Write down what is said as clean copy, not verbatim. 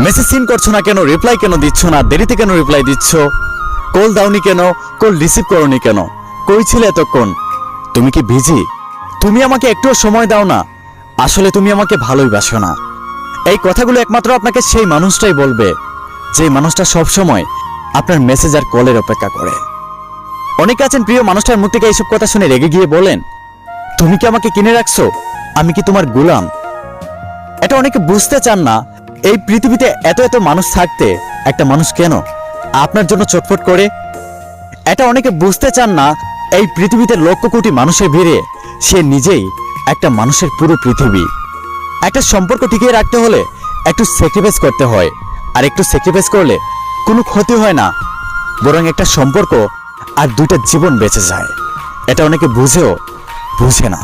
Message seen করছো না কেন, রিপ্লাই কেন দিচ্ছ না, দেরিতে কেন রিপ্লাই দিচ্ছ, কল দাওনি কেন, কল রিসিভ করোনি কেন, কই ছিলে এতক্ষণ, তুমি কি বিজি, তুমি আমাকে একটুও সময় দাও না, আসলে তুমি আমাকে ভালোই বাসো না। এই কথাগুলো একমাত্র আপনাকে সেই মানুষটাই বলবে যে মানুষটা সব সময় আপনার মেসেজ আর কলের অপেক্ষা করে। অনেকে আছেন প্রিয় মানুষটার মুখ থেকে এইসব কথা শুনে রেগে গিয়ে বলেন, তুমি কি আমাকে কিনে রাখছো, আমি কি তোমার গোলাম। এটা অনেকে বুঝতে চান না, এই পৃথিবীতে এত এত মানুষ থাকতে একটা মানুষ কেন আপনার জন্য চটফট করে। এটা অনেকে বুঝতে চান না, এই পৃথিবীতে লক্ষ কোটি মানুষের ভিড়ে সে নিজেই একটা মানুষের পুরো পৃথিবী। একটা সম্পর্ক টিকিয়ে রাখতে হলে একটু স্যাক্রিফাইস করতে হয়, আর একটু স্যাক্রিফাইস করলে কোনো ক্ষতি হয় না, বরং একটা সম্পর্ক আর দুইটা জীবন বেঁচে যায়। এটা অনেকে বুঝে না।